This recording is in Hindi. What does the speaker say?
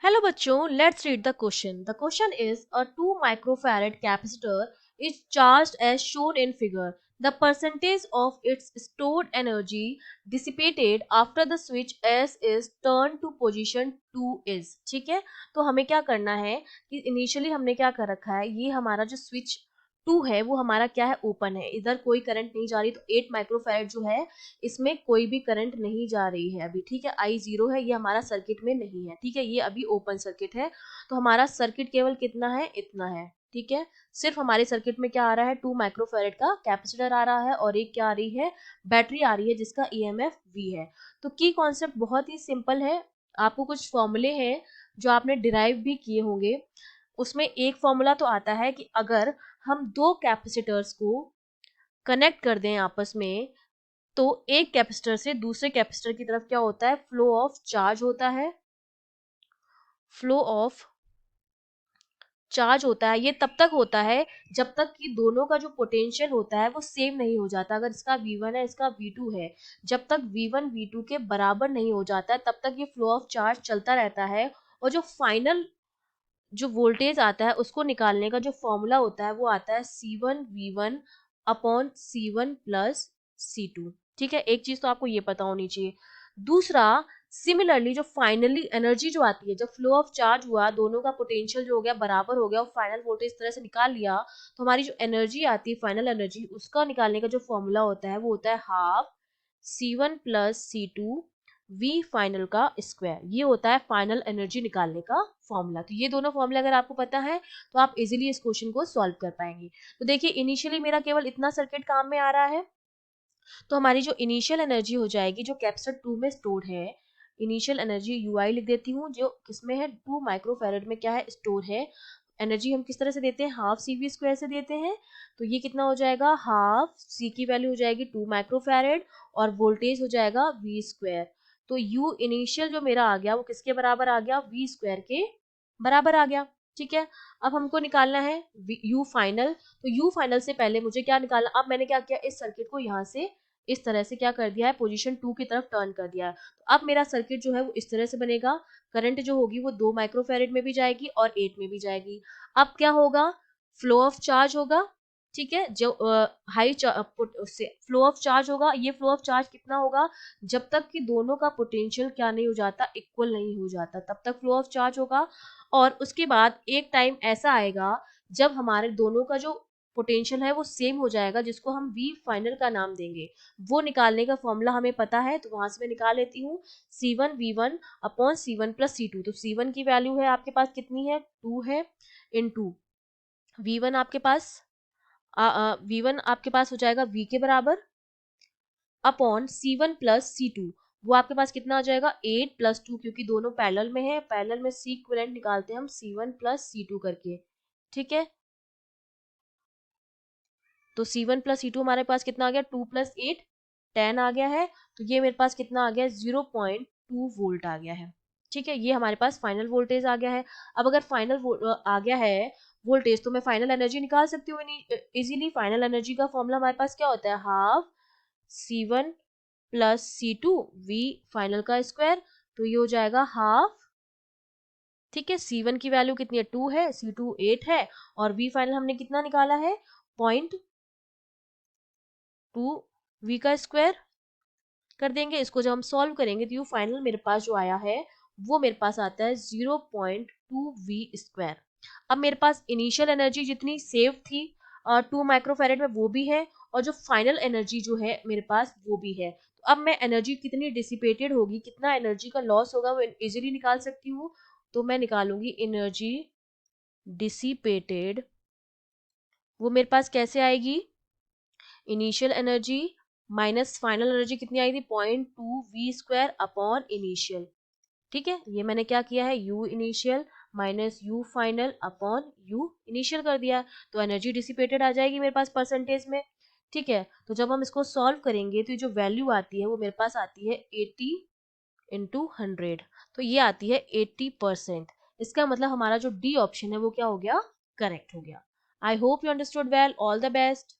Hello बच्चों, let's read the question. The question is a 2 microfarad capacitor is charged as shown in figure. The percentage of its stored energy dissipated after the switch S is turned to position 2 is. ठीक है, तो हमें क्या करना है कि इनिशियली हमने क्या कर रखा है, ये हमारा जो स्विच 2 है वो हमारा क्या है, ओपन है, इधर कोई करंट नहीं जा रही, तो 8 माइक्रोफैरड जो है इसमें कोई भी करंट नहीं जा रही है अभी। ठीक है, आई जीरो है, ये हमारा सर्किट में नहीं है। ठीक है, ये अभी ओपन सर्किट है, तो हमारा सर्किट केवल कितना है, इतना है। ठीक है, सिर्फ हमारे सर्किट में क्या आ रहा है, 2 माइक्रोफैरड का कैपेसिटर आ रहा है और एक क्या आ रही है, बैटरी आ रही है जिसका ईएमएफ वी है। तो की कॉन्सेप्ट बहुत ही सिंपल है। आपको कुछ फॉर्मूले हैं जो आपने डिराइव भी किए होंगे। उसमें एक फॉर्मूला तो आता है कि अगर हम दो कैपेसिटर्स को कनेक्ट कर दें आपस में, तो एक कैपेसिटर से दूसरे कैपेसिटर की तरफ क्या होता है, फ्लो ऑफ चार्ज होता है। फ्लो ऑफ चार्ज होता है, ये तब तक होता है जब तक कि दोनों का जो पोटेंशियल होता है वो सेम नहीं हो जाता। अगर इसका V1 है, इसका V2 है, जब तक V1 V2 के बराबर नहीं हो जाता है तब तक ये फ्लो ऑफ चार्ज चलता रहता है। और जो फाइनल जो वोल्टेज आता है उसको निकालने का जो फॉर्मूला होता है वो आता है C1 V1 upon C1 plus C2। ठीक है, एक चीज तो आपको ये पता होनी चाहिए। दूसरा, सिमिलरली जो फाइनली एनर्जी जो आती है, जब फ्लो ऑफ चार्ज हुआ, दोनों का पोटेंशियल जो हो गया बराबर हो गया और फाइनल वोल्टेज इस तरह से निकाल लिया, तो हमारी जो एनर्जी आती है फाइनल एनर्जी, उसका निकालने का जो फॉर्मूला होता है वो होता है half C1 plus C2 V final का स्क्वायर। ये होता है फाइनल एनर्जी निकालने का फॉर्मूला। तो ये दोनों फॉर्मूले अगर आपको पता है तो आप इजीली इस क्वेश्चन को सॉल्व कर पाएंगे। तो देखिए, इनिशियली मेरा केवल इतना सर्किट काम में आ रहा है, तो हमारी जो इनिशियल एनर्जी हो जाएगी जो कैपेसिटर 2 में स्टोर है, इनिशियल एनर्जी यूआई लिख देती हूँ, जो किसमें है, 2 माइक्रोफैरड में क्या है, स्टोर है। एनर्जी हम किस तरह से देते हैं, हाफ सी वी स्क्वायर से देते हैं। तो ये कितना हो जाएगा, हाफ सी की वैल्यू हो जाएगी 2 माइक्रोफैरड और वोल्टेज हो जाएगा वी स्क्वायर। तो यू इनिशियल जो मेरा आ गया वो किसके बराबर आ गया, वी स्क्वायर के बराबर आ गया। ठीक है, अब हमको निकालना है यू फाइनल। तो यू फाइनल से पहले मुझे क्या निकालना, अब मैंने क्या किया, इस सर्किट को यहाँ से इस तरह से क्या कर दिया है, पोजीशन 2 की तरफ टर्न कर दिया है। तो अब मेरा सर्किट जो है वो इस तरह से बनेगा। करंट जो होगी वो 2 माइक्रोफैरड में भी जाएगी और 8 में भी जाएगी। अब क्या होगा, फ्लो ऑफ चार्ज होगा। ठीक है, जो हाई से फ्लो ऑफ चार्ज होगा। ये फ्लो ऑफ चार्ज कितना होगा, जब तक कि दोनों का पोटेंशियल क्या नहीं हो जाता, इक्वल नहीं हो जाता, तब तक फ्लो ऑफ चार्ज होगा। और उसके बाद एक टाइम ऐसा आएगा जब हमारे दोनों का जो पोटेंशियल है वो सेम हो जाएगा, जिसको हम वी फाइनल का नाम देंगे। वो निकालने का फॉर्मूला हमें पता है, तो वहां से मैं निकाल लेती हूँ C1 V1 upon C1 plus C2। तो C1 की वैल्यू है आपके पास कितनी है, 2 है, इनटू V1 आपके पास V1 आपके पास हो जाएगा V के बराबर अपॉन C1 प्लस C2। वो आपके पास कितना आ जाएगा, 8 प्लस 2, क्योंकि दोनों पैरेलल में है, पैरेलल में C इक्विवेलेंट निकालते हैं हम C1 प्लस C2 करके। ठीक है, तो C1 प्लस C2 हमारे पास कितना आ गया, 2 प्लस 8 10 आ गया है। तो ये मेरे पास कितना आ गया, 0.2 वोल्ट आ गया है। ठीक है, ये हमारे पास फाइनल वोल्टेज आ गया है। अब अगर फाइनल आ गया है वोल्टेज, तो मैं फाइनल एनर्जी निकाल सकती हूँ इजीली। फाइनल एनर्जी का फॉर्मूला हमारे पास क्या होता है, half C1 plus C2 V final का स्क्वायर। तो ये हो जाएगा हाफ। ठीक है, C1 की वैल्यू कितनी है, 2 है, C2 8 है, और V फाइनल हमने कितना निकाला है, 0.2 V का स्क्वायर कर देंगे। इसको जब हम सॉल्व करेंगे तो यू फाइनल मेरे पास जो आया है वो मेरे पास आता है 0.2 V स्क्वायर। अब मेरे पास इनिशियल एनर्जी जितनी सेव थी 2 माइक्रोफैरड में वो भी है, और जो फाइनल एनर्जी जो है मेरे पास वो भी है। तो अब मैं एनर्जी कितनी डिसिपेटेड होगी, कितना एनर्जी का लॉस होगा, वो इजीली निकाल सकती हूँ। तो मैं निकालूंगी एनर्जी डिसिपेटेड, वो मेरे पास कैसे आएगी, initial energy minus final energy कितनी आई थी, 0.2 V स्क्वायर अपॉन इनिशियल। ठीक है, ये मैंने क्या किया है, U initial minus U final upon U initial कर दिया। तो एनर्जी डिसिपेटेड आ जाएगी मेरे पास परसेंटेज में। ठीक है, तो जब हम इसको सॉल्व करेंगे तो ये जो वैल्यू आती है वो मेरे पास आती है 80 इंटू 100। तो ये आती है 80%। इसका मतलब हमारा जो डी ऑप्शन है वो क्या हो गया, करेक्ट हो गया। I hope you understood well, all the best.